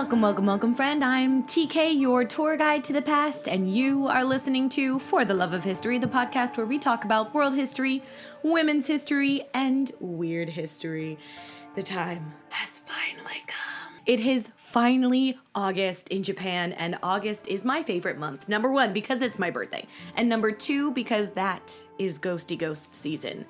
Welcome, friend. I'm TK, your tour guide to the past, and you are listening to For the Love of History, the podcast where we talk about world history, women's history, and weird history. The time has finally come. It is finally August in Japan, and August is my favorite month. Number one, because it's my birthday, and number two, because that is ghosty ghost season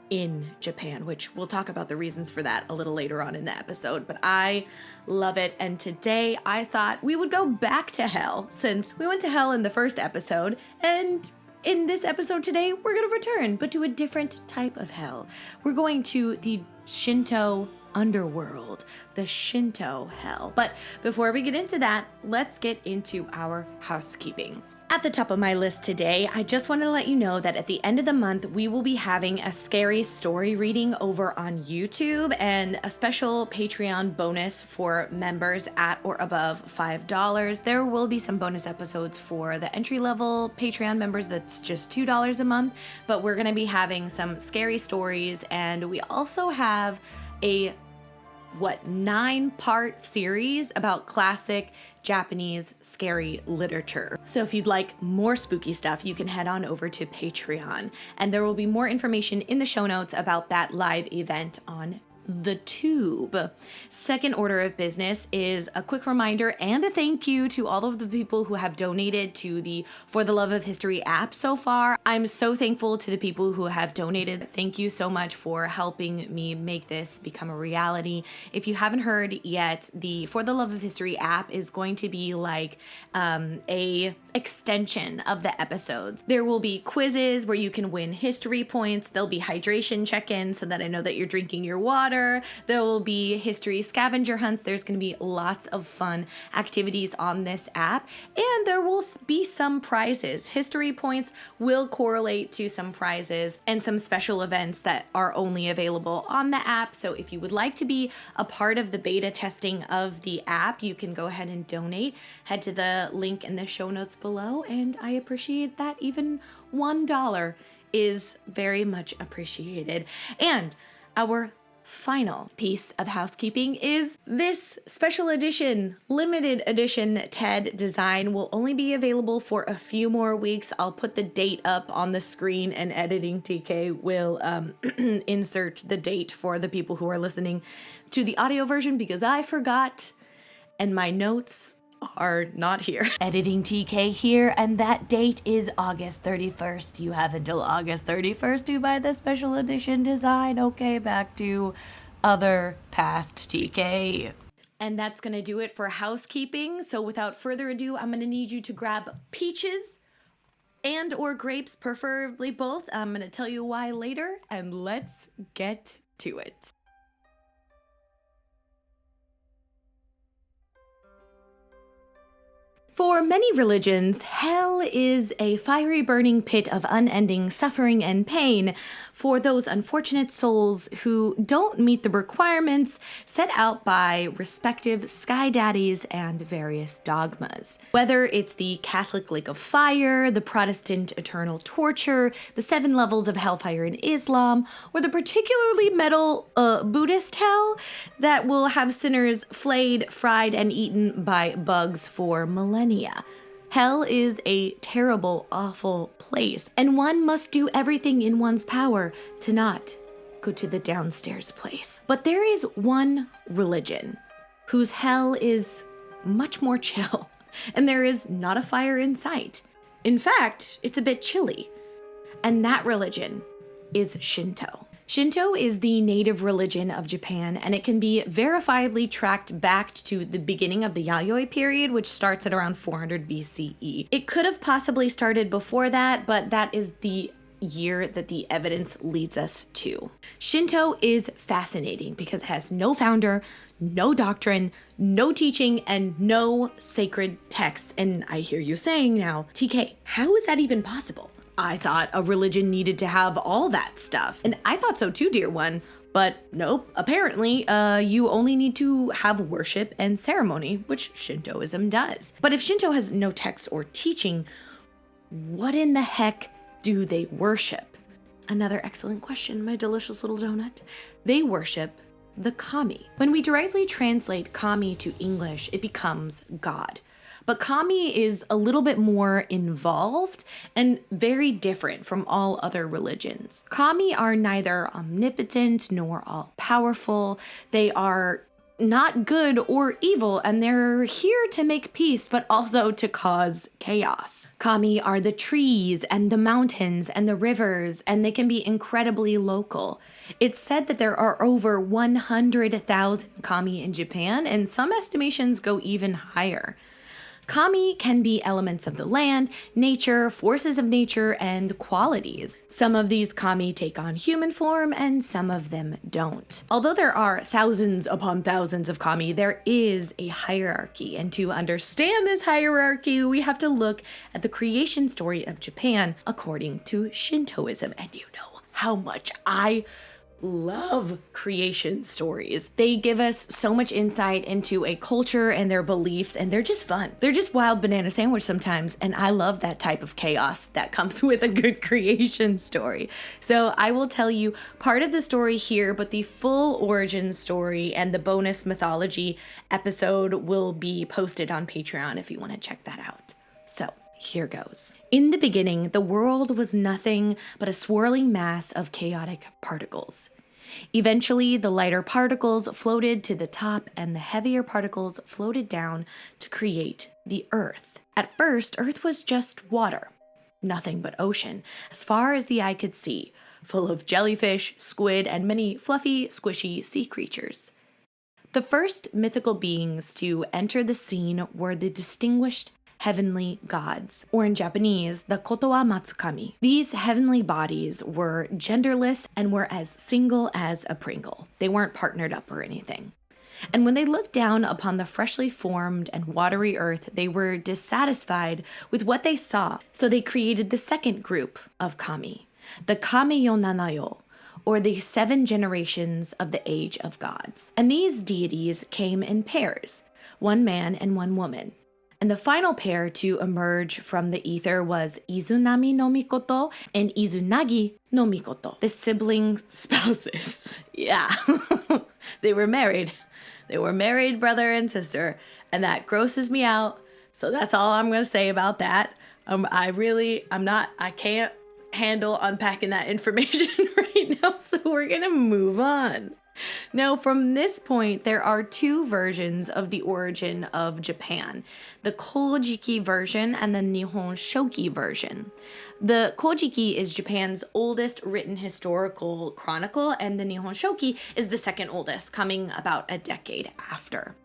in Japan, which we'll talk about the reasons for that a little later on in the episode, but I love it. And today I thought we would go back to hell, since we went to hell in the first episode, and in this episode today, we're gonna return, but to a different type of hell. We're going to the Shinto underworld, the Shinto hell. But before we get into that, let's get into our housekeeping. At the top of my list today, I just want to let you know that at the end of the month, we will be having a scary story reading over on YouTube and a special Patreon bonus for members at or above $5. There will be some bonus episodes for the entry-level Patreon members that's just $2 a month, but we're going to be having some scary stories, and we also have a 9-part series about classic Japanese scary literature. So if you'd like more spooky stuff, you can head on over to Patreon, and there will be more information in the show notes about that live event on the tube. Second order of business is a quick reminder and a thank you to all of the people who have donated to the For the Love of History app so far. I'm so thankful to the people who have donated. Thank you so much for helping me make this become a reality. If you haven't heard yet, the For the Love of History app is going to be like a extension of the episodes. There will be quizzes where you can win history points. There'll be hydration check-ins so that I know that you're drinking your water. There will be history scavenger hunts. There's going to be lots of fun activities on this app, and there will be some prizes. History points will correlate to some prizes and some special events that are only available on the app. So if you would like to be a part of the beta testing of the app, you can go ahead and donate. Head to the link in the show notes below, and I appreciate that even $1 is very much appreciated. And our final piece of housekeeping is this special edition, limited edition TED design will only be available for a few more weeks. I'll put the date up on the screen, and editing TK will insert the date for the people who are listening to the audio version, because I forgot and my notes are not here. Editing TK here, and that date is August 31st. You have until August 31st to buy the special edition design. Okay, back to other past TK. And that's gonna do it for housekeeping. So without further ado, I'm gonna need you to grab peaches and or grapes, preferably both. I'm gonna tell you why later, and let's get to it. For many religions, hell is a fiery burning pit of unending suffering and pain for those unfortunate souls who don't meet the requirements set out by respective sky daddies and various dogmas. Whether it's the Catholic lake of fire, the Protestant eternal torture, the 7 levels of hellfire in Islam, or the particularly metal Buddhist hell that will have sinners flayed, fried, and eaten by bugs for millennia. Hell is a terrible, awful place, and one must do everything in one's power to not go to the downstairs place. But there is one religion whose hell is much more chill, and there is not a fire in sight. In fact, it's a bit chilly. And that religion is Shinto. Shinto is the native religion of Japan, and it can be verifiably tracked back to the beginning of the Yayoi period, which starts at around 400 BCE. It could have possibly started before that, but that is the year that the evidence leads us to. Shinto is fascinating because it has no founder, no doctrine, no teaching, and no sacred texts. And I hear you saying now, TK, how is that even possible? I thought a religion needed to have all that stuff. And I thought so too, dear one. But nope, apparently you only need to have worship and ceremony, which Shintoism does. But if Shinto has no text or teaching, what in the heck do they worship? Another excellent question, my delicious little donut. They worship the kami. When we directly translate kami to English, it becomes God. But kami is a little bit more involved and very different from all other religions. Kami are neither omnipotent nor all-powerful. They are not good or evil, and they're here to make peace, but also to cause chaos. Kami are the trees and the mountains and the rivers, and they can be incredibly local. It's said that there are over 100,000 kami in Japan, and some estimations go even higher. Kami can be elements of the land, nature, forces of nature, and qualities. Some of these kami take on human form and some of them don't. Although there are thousands upon thousands of kami, there is a hierarchy. And to understand this hierarchy, we have to look at the creation story of Japan according to Shintoism. And you know how much I love creation stories. They give us so much insight into a culture and their beliefs, and they're just fun. They're just wild banana sandwich sometimes, and I love that type of chaos that comes with a good creation story. So I will tell you part of the story here, but the full origin story and the bonus mythology episode will be posted on Patreon if you want to check that out. So here goes. In the beginning, the world was nothing but a swirling mass of chaotic particles. Eventually, the lighter particles floated to the top and the heavier particles floated down to create the Earth. At first, Earth was just water, nothing but ocean, as far as the eye could see, full of jellyfish, squid, and many fluffy, squishy sea creatures. The first mythical beings to enter the scene were the distinguished heavenly gods, or in Japanese, the Kotowa Matsukami. These heavenly bodies were genderless and were as single as a Pringle. They weren't partnered up or anything. And when they looked down upon the freshly formed and watery earth, they were dissatisfied with what they saw. So they created the second group of kami, the Kami-yo Nanayo, or the 7 generations of the age of gods. And these deities came in pairs, 1 man and 1 woman. And the final pair to emerge from the ether was Izunami no Mikoto and Izanagi no Mikoto, the sibling spouses. Yeah, they were married. They were married brother and sister, and that grosses me out. So that's all I'm going to say about that. I can't handle unpacking that information right now, so we're going to move on. Now, from this point, there are 2 versions of the origin of Japan, the Kojiki version and the Nihon Shoki version. The Kojiki is Japan's oldest written historical chronicle, and the Nihon Shoki is the second oldest, coming about a decade after.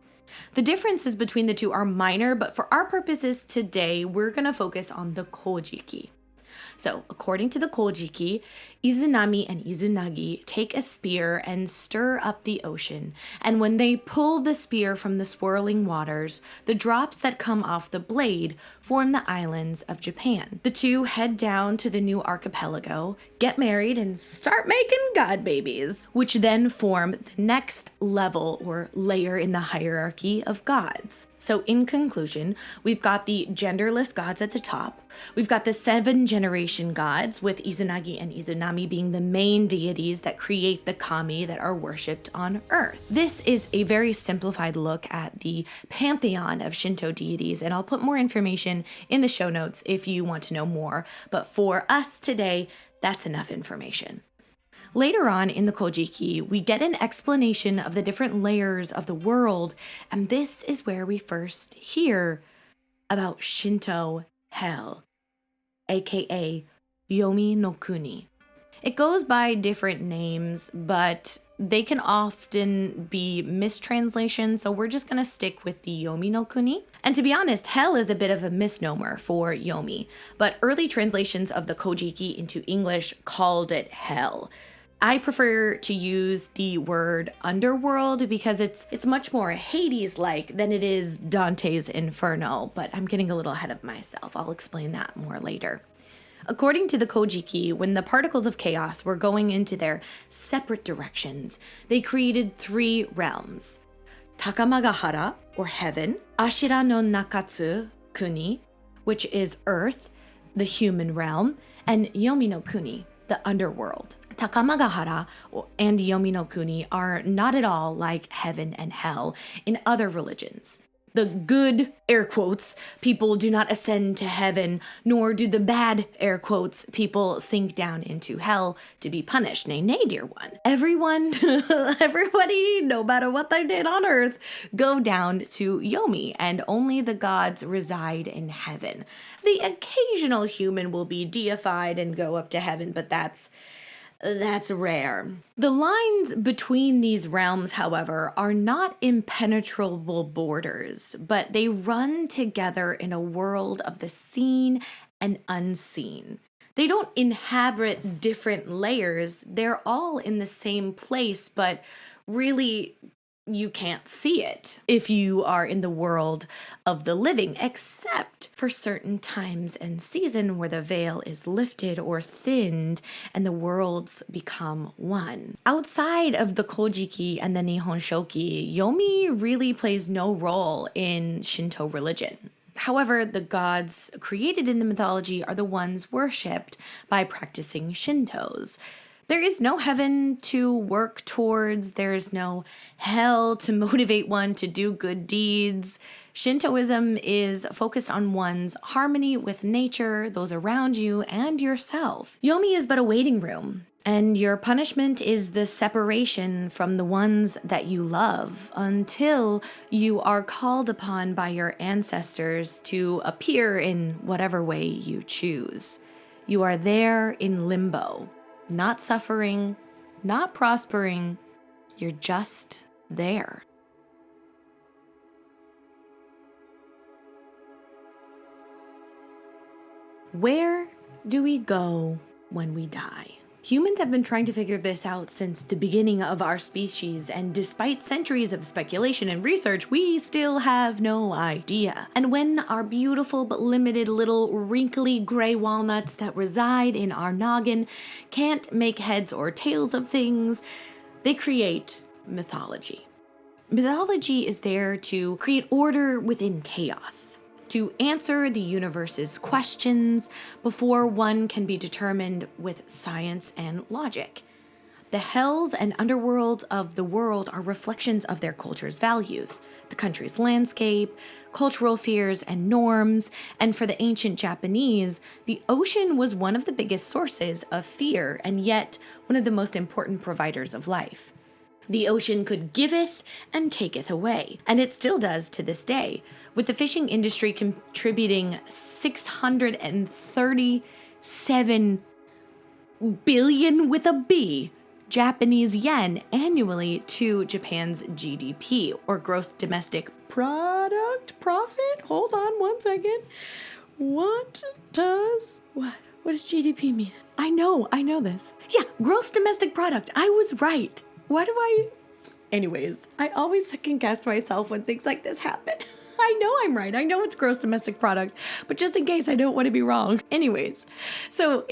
The differences between the 2 are minor, but for our purposes today, we're going to focus on the Kojiki. So, according to the Kojiki, Izanami and Izanagi take a spear and stir up the ocean, and when they pull the spear from the swirling waters, the drops that come off the blade form the islands of Japan. The 2 head down to the new archipelago, get married, and start making god babies, which then form the next level or layer in the hierarchy of gods. So in conclusion, we've got the genderless gods at the top, we've got the 7 generation gods, with Izanagi and Izanami being the main deities that create the kami that are worshipped on Earth. This is a very simplified look at the pantheon of Shinto deities, and I'll put more information in the show notes if you want to know more, but for us today, that's enough information. Later on in the Kojiki, we get an explanation of the different layers of the world, and this is where we first hear about Shinto hell, aka Yomi no Kuni. It goes by different names, but they can often be mistranslations, so we're just going to stick with the Yomi no Kuni. And to be honest, hell is a bit of a misnomer for Yomi, but early translations of the Kojiki into English called it hell. I prefer to use the word underworld because it's much more Hades-like than it is Dante's Inferno, but I'm getting a little ahead of myself. I'll explain that more later. According to the Kojiki, when the particles of chaos were going into their separate directions, they created 3 realms. Takamagahara, or heaven, Ashira no Nakatsu, Kuni, which is earth, the human realm, and Yomi no Kuni, the underworld. Takamagahara and Yomi no Kuni are not at all like heaven and hell in other religions. The good, air quotes, people do not ascend to heaven, nor do the bad, air quotes, people sink down into hell to be punished. Nay, nay, dear one. Everyone, everybody, no matter what they did on earth, go down to Yomi, and only the gods reside in heaven. The occasional human will be deified and go up to heaven, but that's rare. The lines between these realms, however, are not impenetrable borders, but they run together in a world of the seen and unseen. They don't inhabit different layers, they're all in the same place, but really you can't see it if you are in the world of the living, except for certain times and season where the veil is lifted or thinned and the worlds become one. Outside of the Kojiki and the Nihon Shoki, Yomi really plays no role in Shinto religion. However, the gods created in the mythology are the ones worshipped by practicing Shintos. There is no heaven to work towards. There is no hell to motivate one to do good deeds. Shintoism is focused on one's harmony with nature, those around you, and yourself. Yomi is but a waiting room, and your punishment is the separation from the ones that you love until you are called upon by your ancestors to appear in whatever way you choose. You are there in limbo. Not suffering, not prospering, you're just there. Where do we go when we die? Humans have been trying to figure this out since the beginning of our species, and despite centuries of speculation and research, we still have no idea. And when our beautiful but limited little wrinkly gray walnuts that reside in our noggin can't make heads or tails of things, they create mythology. Mythology is there to create order within chaos, to answer the universe's questions before one can be determined with science and logic. The hells and underworlds of the world are reflections of their culture's values, the country's landscape, cultural fears and norms, and for the ancient Japanese, the ocean was one of the biggest sources of fear and yet one of the most important providers of life. The ocean could giveth and taketh away, and it still does to this day, with the fishing industry contributing 637 billion with a B Japanese yen annually to Japan's GDP, or gross domestic product profit. Hold on one second. What does GDP mean? I know this. Yeah, gross domestic product. I was right. Anyways, I always second guess myself when things like this happen. I know I'm right. I know it's gross domestic product, but just in case, I don't want to be wrong. Anyways, so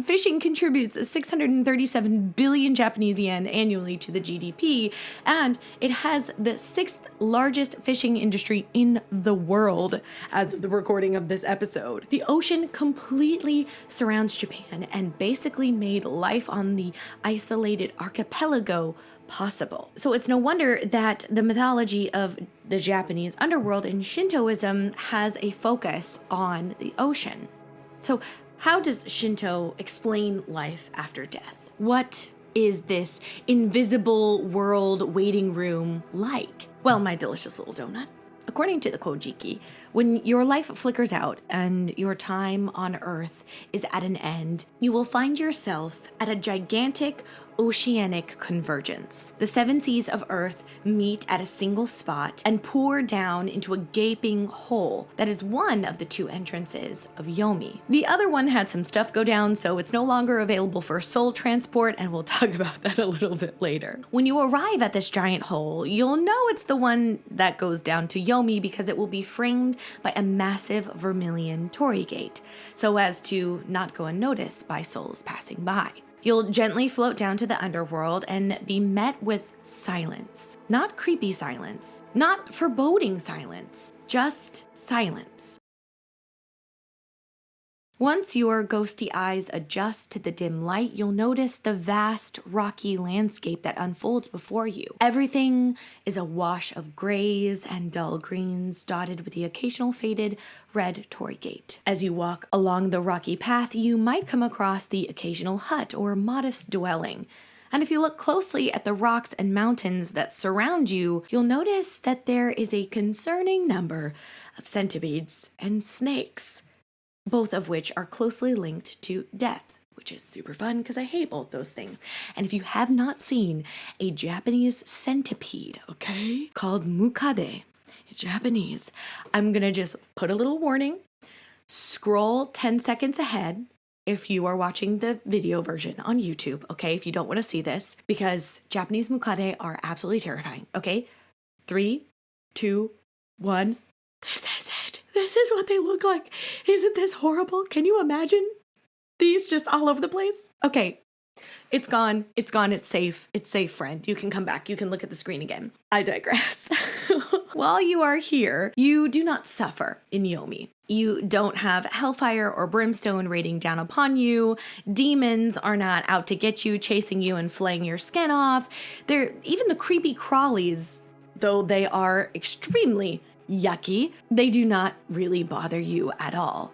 fishing contributes 637 billion Japanese yen annually to the GDP, and it has the sixth largest fishing industry in the world as of the recording of this episode. The ocean completely surrounds Japan and basically made life on the isolated archipelago possible. So it's no wonder that the mythology of the Japanese underworld in Shintoism has a focus on the ocean. So how does Shinto explain life after death? What is this invisible world waiting room like? Well, my delicious little donut. According to the Kojiki, when your life flickers out and your time on Earth is at an end, you will find yourself at a gigantic oceanic convergence. The seven seas of Earth meet at a single spot and pour down into a gaping hole that is one of the two entrances of Yomi. The other one had some stuff go down, so it's no longer available for soul transport, and we'll talk about that a little bit later. When you arrive at this giant hole, you'll know it's the one that goes down to Yomi because it will be framed by a massive vermilion torii gate, so as to not go unnoticed by souls passing by. You'll gently float down to the underworld and be met with silence. Not creepy silence, not foreboding silence, just silence. Once your ghosty eyes adjust to the dim light, you'll notice the vast, rocky landscape that unfolds before you. Everything is a wash of grays and dull greens, dotted with the occasional faded red torii gate. As you walk along the rocky path, you might come across the occasional hut or modest dwelling. And if you look closely at the rocks and mountains that surround you, you'll notice that there is a concerning number of centipedes and snakes, both of which are closely linked to death, which is super fun because I hate both those things. And if you have not seen a Japanese centipede, okay, called mukade, Japanese, I'm gonna just put a little warning, scroll 10 seconds ahead if you are watching the video version on YouTube, okay, if you don't want to see this, because Japanese mukade are absolutely terrifying, okay? 3, 2, 1. This is it. This is what they look like. Isn't this horrible? Can you imagine these just all over the place? Okay, it's gone. It's gone. It's safe. It's safe, friend. You can come back. You can look at the screen again. I digress. While you are here, you do not suffer in Yomi. You don't have hellfire or brimstone raining down upon you. Demons are not out to get you, chasing you and flaying your skin off. Even the creepy crawlies, though they are extremely yucky, they do not really bother you at all.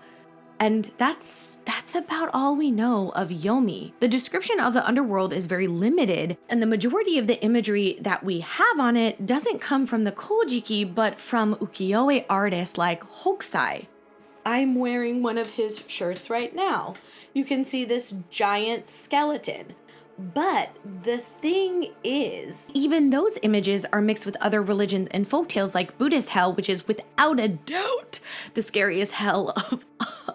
And that's about all we know of Yomi. The description of the underworld is very limited, and the majority of the imagery that we have on it doesn't come from the Kojiki, but from ukiyo-e artists like Hokusai. I'm wearing one of his shirts right now. You can see this giant skeleton. But the thing is, even those images are mixed with other religions and folktales like Buddhist hell, which is without a doubt the scariest hell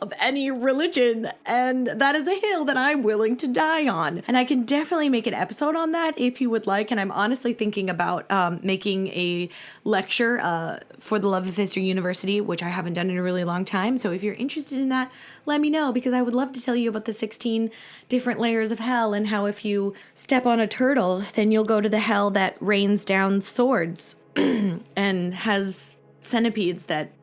of any religion. And that is a hill that I'm willing to die on. And I can definitely make an episode on that if you would like. And I'm honestly thinking about making a lecture for the Love of History University, which I haven't done in a really long time. So if you're interested in that, let me know, because I would love to tell you about the 16 different layers of hell and how if you step on a turtle, then you'll go to the hell that rains down swords and has centipedes that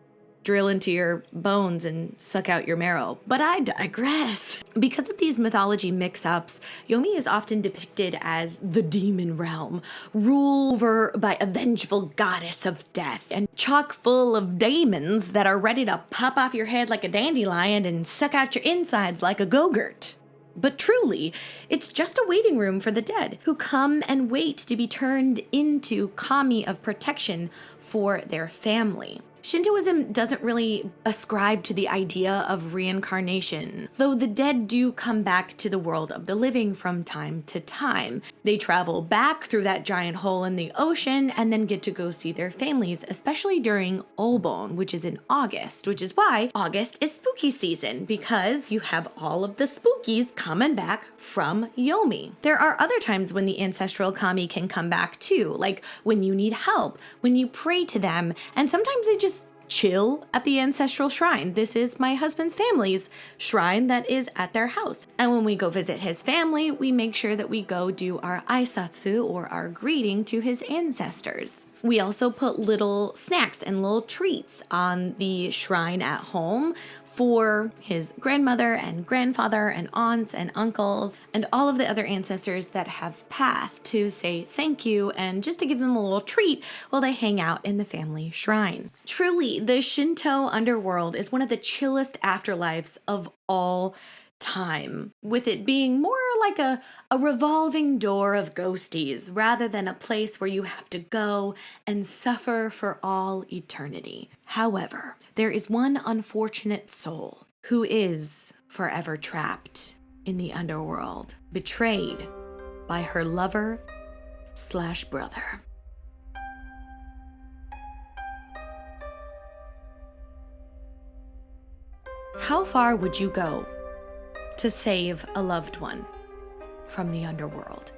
drill into your bones and suck out your marrow. But I digress. Because of these mythology mix-ups, Yomi is often depicted as the demon realm, ruled over by a vengeful goddess of death, and chock full of demons that are ready to pop off your head like a dandelion and suck out your insides like a go-gurt. But truly, it's just a waiting room for the dead, who come and wait to be turned into kami of protection for their family. Shintoism doesn't really ascribe to the idea of reincarnation, though the dead do come back to the world of the living from time to time. They travel back through that giant hole in the ocean and then get to go see their families, especially during Obon, which is in August, which is why August is spooky season, because you have all of the spookies coming back from Yomi. There are other times when the ancestral kami can come back too, like when you need help, when you pray to them, and sometimes they just chill at the ancestral shrine. This is my husband's family's shrine that is at their house. And when we go visit his family, we make sure that we go do our aisatsu, or our greeting to his ancestors. We also put little snacks and little treats on the shrine at home for his grandmother and grandfather and aunts and uncles and all of the other ancestors that have passed, to say thank you and just to give them a little treat while they hang out in the family shrine. Truly, the Shinto underworld is one of the chillest afterlives of all time, with it being more like a revolving door of ghosties rather than a place where you have to go and suffer for all eternity. However, there is one unfortunate soul who is forever trapped in the underworld, betrayed by her lover/brother. How far would you go to save a loved one from the underworld?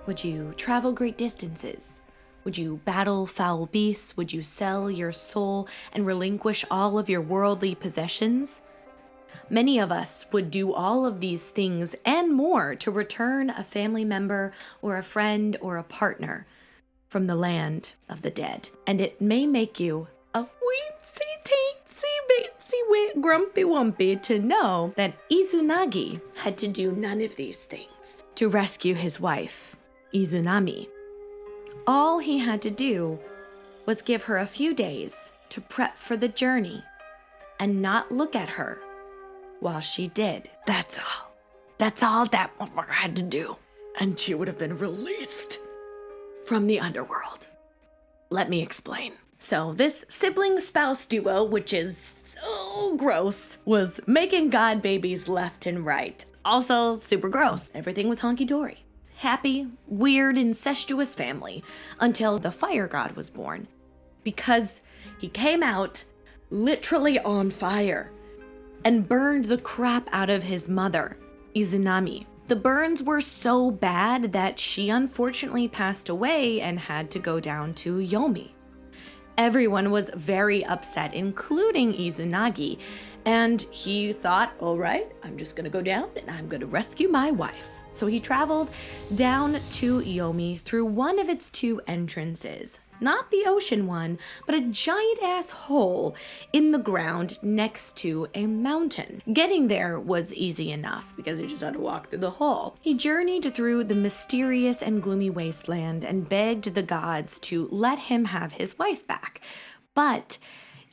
Would you travel great distances? Would you battle foul beasts? Would you sell your soul and relinquish all of your worldly possessions? Many of us would do all of these things and more to return a family member or a friend or a partner from the land of the dead. And it may make you a weensy teensy beensy grumpy wumpy to know that Izanagi had to do none of these things to rescue his wife, Izanami. All he had to do was give her a few days to prep for the journey and not look at her while she did. That's all. That's all that motherfucker had to do. And she would have been released from the underworld. Let me explain. So this sibling spouse duo, which is so gross, was making god babies left and right. Also super gross. Everything was honky-dory. Happy, weird, incestuous family until the fire god was born. Because he came out literally on fire and burned the crap out of his mother, Izanami. The burns were so bad that she unfortunately passed away and had to go down to Yomi. Everyone was very upset, including Izanagi, and he thought, all right, I'm just gonna go down and I'm gonna rescue my wife. So he traveled down to Yomi through one of its two entrances. Not the ocean one, but a giant ass hole in the ground next to a mountain. Getting there was easy enough because he just had to walk through the hole. He journeyed through the mysterious and gloomy wasteland and begged the gods to let him have his wife back. But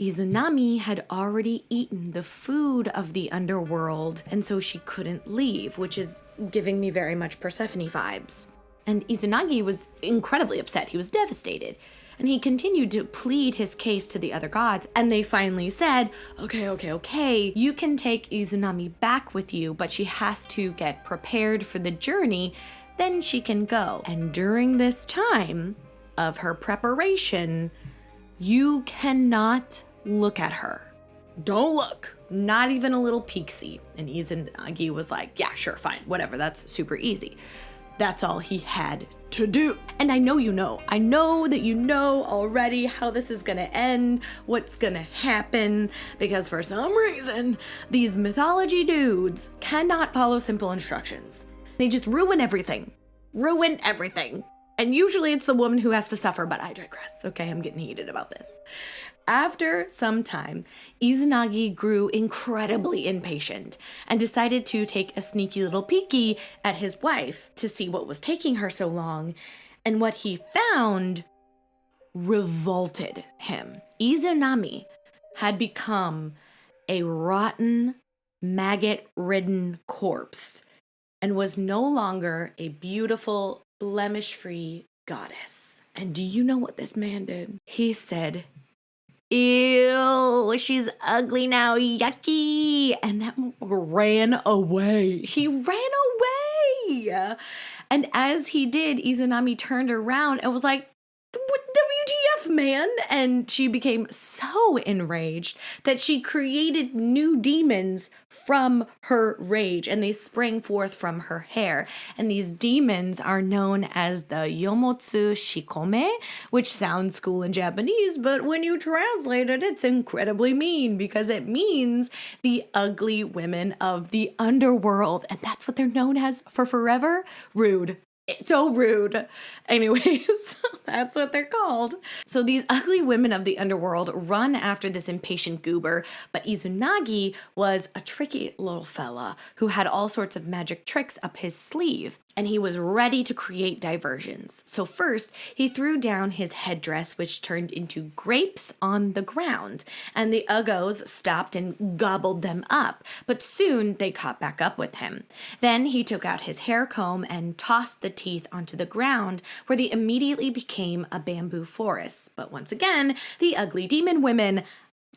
Izanami had already eaten the food of the underworld, and so she couldn't leave, which is giving me very much Persephone vibes. And Izanagi was incredibly upset. He was devastated. And he continued to plead his case to the other gods. And they finally said, okay, you can take Izanami back with you, but she has to get prepared for the journey. Then she can go. And during this time of her preparation, you cannot look at her. Don't look. Not even a little peeksy. And Izanagi was like, yeah, sure, fine, whatever. That's super easy. That's all he had to do. And I know that you know already how this is gonna end, what's gonna happen, because for some reason, these mythology dudes cannot follow simple instructions. They just ruin everything. And usually it's the woman who has to suffer, but I digress. Okay, I'm getting heated about this. After some time, Izanagi grew incredibly impatient and decided to take a sneaky little peeky at his wife to see what was taking her so long, and what he found revolted him. Izanami had become a rotten, maggot-ridden corpse and was no longer a beautiful, blemish-free goddess. And do you know what this man did? He said, ew, she's ugly now, yucky. And that ran away. He ran away. And as he did, Izanami turned around and was like, WTF, man? And she became so enraged that she created new demons from her rage, and they sprang forth from her hair. And these demons are known as the Yomotsu Shikome, which sounds cool in Japanese, but when you translate it, it's incredibly mean because it means the ugly women of the underworld. And that's what they're known as for forever. Rude. So rude. Anyways, that's what they're called. So these ugly women of the underworld run after this impatient goober, but Izanagi was a tricky little fella who had all sorts of magic tricks up his sleeve, and he was ready to create diversions. So first, he threw down his headdress, which turned into grapes on the ground, and the uggos stopped and gobbled them up, but soon they caught back up with him. Then he took out his hair comb and tossed the teeth onto the ground, where they immediately became a bamboo forest. But once again, the ugly demon women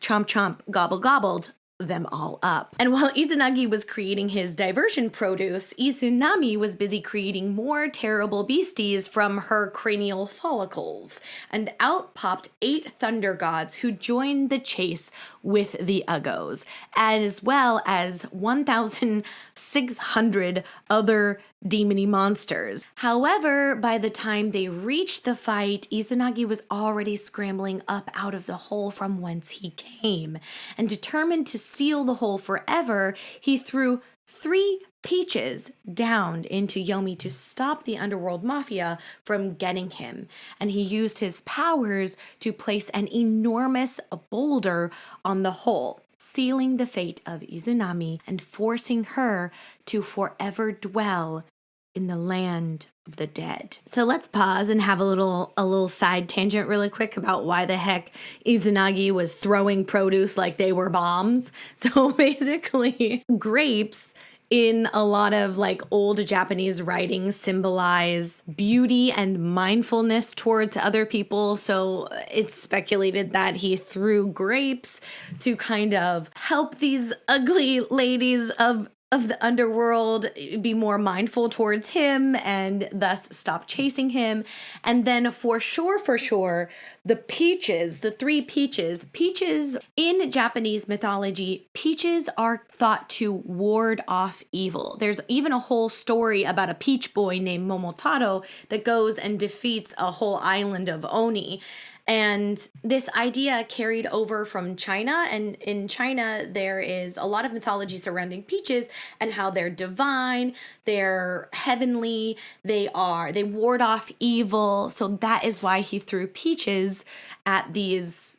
chomp chomp gobbled them all up. And while Izanagi was creating his diversion produce, Izanami was busy creating more terrible beasties from her cranial follicles. And out popped 8 thunder gods who joined the chase with the uggos, as well as 1,600 other demony monsters. However, by the time they reached the fight, Izanagi was already scrambling up out of the hole from whence he came. And determined to seal the hole forever, he threw 3 peaches down into Yomi to stop the underworld mafia from getting him. And he used his powers to place an enormous boulder on the hole. sealing the fate of Izanami and forcing her to forever dwell in the land of the dead. So let's pause and have a little side tangent really quick about why the heck Izanagi was throwing produce like they were bombs. So basically, grapes in a lot of like old Japanese writings symbolize beauty and mindfulness towards other people. So it's speculated that he threw grapes to kind of help these ugly ladies of the underworld be more mindful towards him and thus stop chasing him. And then for sure, the peaches, the three peaches in Japanese mythology, peaches are thought to ward off evil. There's even a whole story about a peach boy named Momotaro that goes and defeats a whole island of Oni. And this idea carried over from China. And in China, there is a lot of mythology surrounding peaches and how they're divine, they're heavenly, they ward off evil. So that is why he threw peaches at these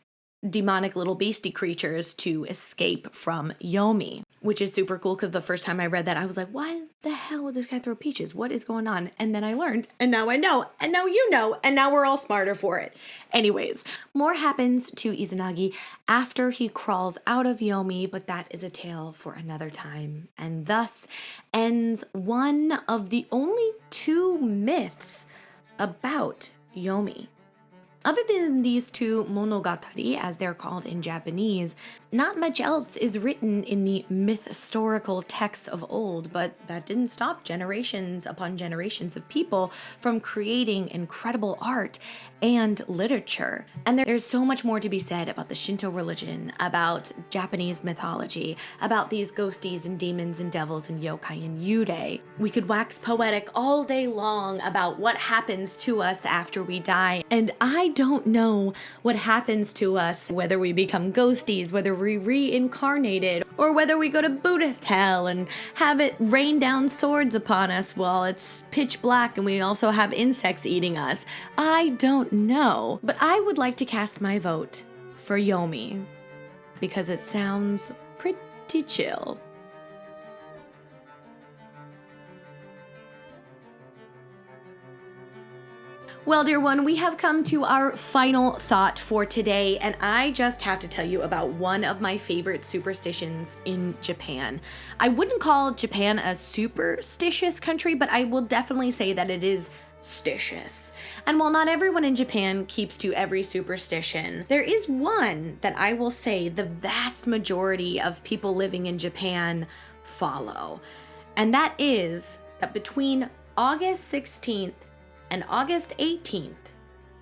demonic little beastie creatures to escape from Yomi, which is super cool because the first time I read that, I was like, why the hell would this guy throw peaches? What is going on? And then I learned, and now I know, and now you know, and now we're all smarter for it. Anyways, more happens to Izanagi after he crawls out of Yomi, but that is a tale for another time. And thus ends one of the only two myths about Yomi. Other than these two monogatari, as they're called in Japanese, not much else is written in the myth-historical texts of old, but that didn't stop generations upon generations of people from creating incredible art and literature. And there's so much more to be said about the Shinto religion, about Japanese mythology, about these ghosties and demons and devils and yokai and yurei. We could wax poetic all day long about what happens to us after we die. And I don't know what happens to us, whether we become ghosties, whether we reincarnated, or whether we go to Buddhist hell and have it rain down swords upon us while it's pitch black and we also have insects eating us. I don't know, but I would like to cast my vote for Yomi because it sounds pretty chill. Well, dear one, we have come to our final thought for today, and I just have to tell you about one of my favorite superstitions in Japan. I wouldn't call Japan a superstitious country, but I will definitely say that it is stitious. And while not everyone in Japan keeps to every superstition, there is one that I will say the vast majority of people living in Japan follow. And that is that between August 16th and August 18th,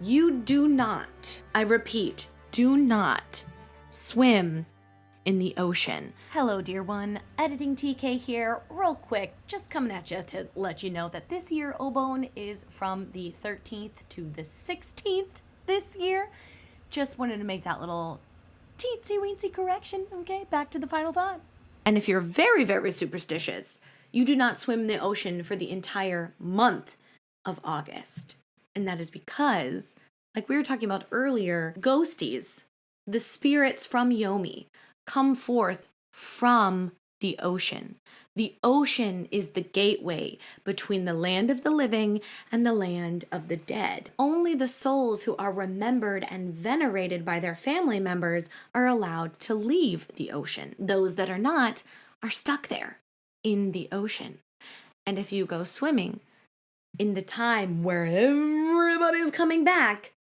you do not, I repeat, do not swim in the ocean. Hello, dear one. Editing TK here, real quick, just coming at you to let you know that this year Obon is from the 13th to the 16th this year. Just wanted to make that little teensy-weensy correction, okay? Back to the final thought. And if you're very, very superstitious, you do not swim in the ocean for the entire month of August. And that is because, like we were talking about earlier, ghosties, the spirits from Yomi, come forth from the ocean. The ocean is the gateway between the land of the living and the land of the dead. Only the souls who are remembered and venerated by their family members are allowed to leave the ocean. Those that are not are stuck there in the ocean. And if you go swimming in the time where everybody's coming back,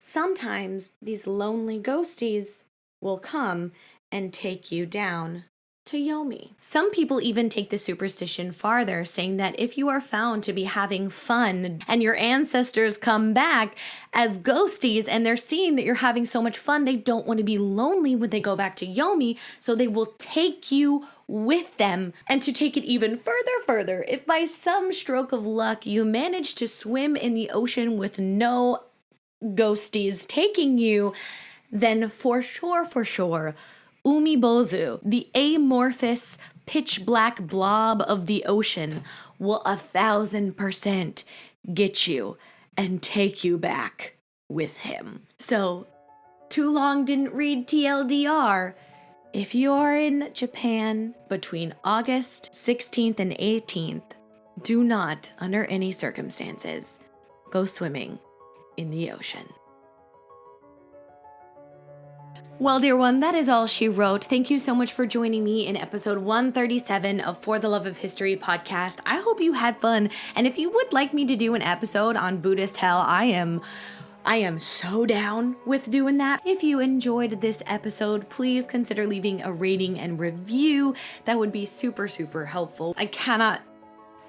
sometimes these lonely ghosties will come and take you down to Yomi. Some people even take the superstition farther, saying that if you are found to be having fun and your ancestors come back as ghosties and they're seeing that you're having so much fun, they don't want to be lonely when they go back to Yomi, so they will take you with them. And to take it even further, if by some stroke of luck you manage to swim in the ocean with no ghosties taking you, then for sure, Umibozu, the amorphous, pitch black blob of the ocean, will 1,000% get you and take you back with him. So, too long didn't read TLDR. If you are in Japan between August 16th and 18th, do not, under any circumstances, go swimming in the ocean. Well, dear one, that is all she wrote. Thank you so much for joining me in episode 137 of For the Love of History podcast. I hope you had fun. And if you would like me to do an episode on Buddhist hell, I am so down with doing that. If you enjoyed this episode, please consider leaving a rating and review. That would be super, super helpful. I cannot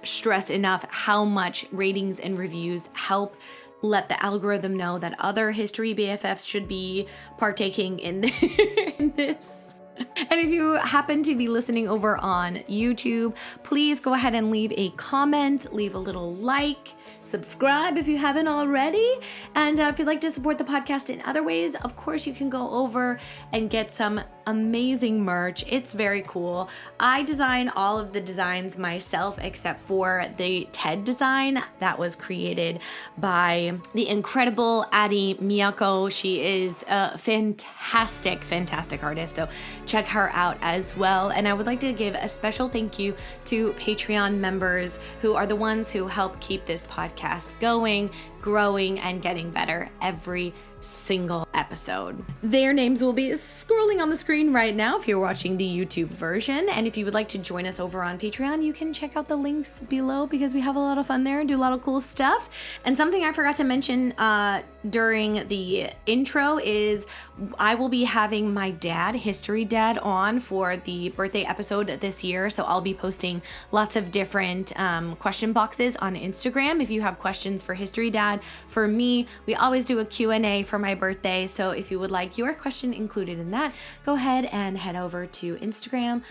stress enough how much ratings and reviews help let the algorithm know that other history BFFs should be partaking in this. And if you happen to be listening over on YouTube, please go ahead and leave a comment, leave a little like, subscribe if you haven't already. And if you'd like to support the podcast in other ways, of course, you can go over and get some amazing merch. It's very cool. I design all of the designs myself except for the TED design that was created by the incredible Addie Miyako. She is a fantastic, fantastic artist. So check her out as well. And I would like to give a special thank you to Patreon members who are the ones who help keep this podcast going, growing, and getting better every single episode. Their names will be scrolling on the screen right now if you're watching the YouTube version. And if you would like to join us over on Patreon, you can check out the links below because we have a lot of fun there and do a lot of cool stuff. And something I forgot to mention during the intro is I will be having my dad, History Dad, on for the birthday episode this year. So I'll be posting lots of different question boxes on Instagram. If you have questions for History Dad, for me, we always do a Q&A for my birthday. So if you would like your question included in that, go ahead and head over to Instagram,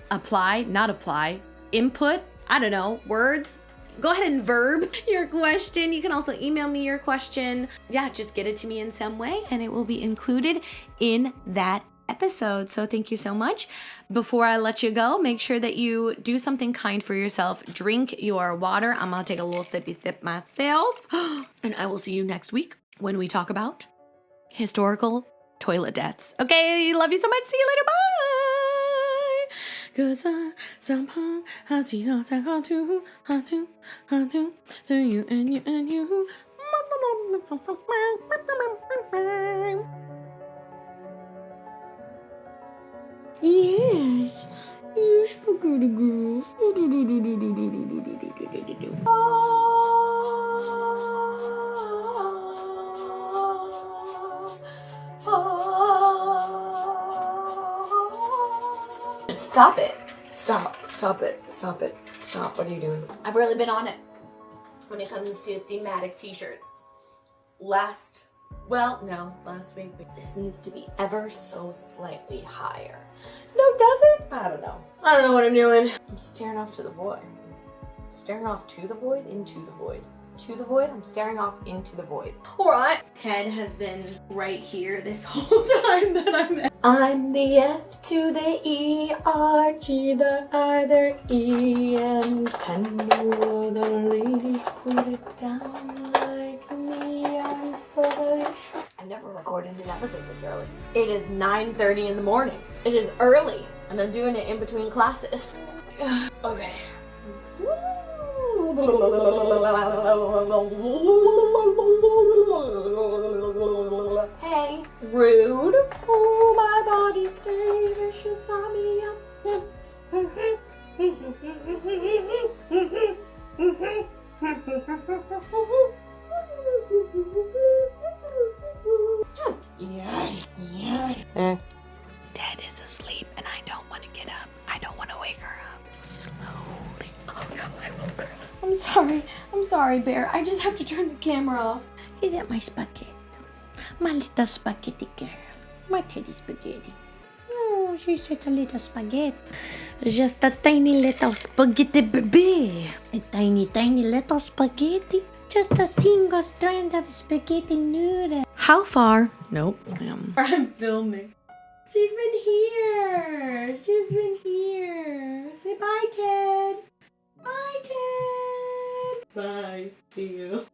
input, I don't know, words. Go ahead and verb your question. You can also email me your question. Yeah, just get it to me in some way and it will be included in that episode. So thank you so much. Before I let you go, make sure that you do something kind for yourself. Drink your water. I'm gonna take a little sippy sip myself. And I will see you next week when we talk about historical toilet deaths. Okay, love you so much. See you later. Bye. 'Cause I somehow I see no time to you and you and you. Yes, you spaghetti girl. Stop it. Stop it. Stop. What are you doing? I've really been on it when it comes to thematic t-shirts. Last week. This needs to be ever so slightly higher. No, does it? I don't know what I'm doing. I'm staring off to the void. Staring off to the void, into the void. To the void, I'm staring off into the void. Alright. Ted has been right here this whole time that I'm there. I'm the F to the E, R, G, the I, the E, and can the ladies put it down like me? I'm foolish. I never recorded an episode this early. It is 9:30 in the morning. It is early, and I'm doing it in between classes. Okay. Hey, rude. Oh, my body stays vicious on me up. Dad is asleep and I don't want to get up. I don't want to wake her up. Slowly. Oh no, I woke her up. I'm sorry, Bear. I just have to turn the camera off. Is it my spaghetti? My little spaghetti girl. My teddy spaghetti. Oh, she's just a little spaghetti. Just a tiny little spaghetti baby. A tiny, tiny little spaghetti. Just a single strand of spaghetti noodle. How far? Nope. I'm filming. She's been here. Say bye, Ted. Bye, Ted. Bye. See you.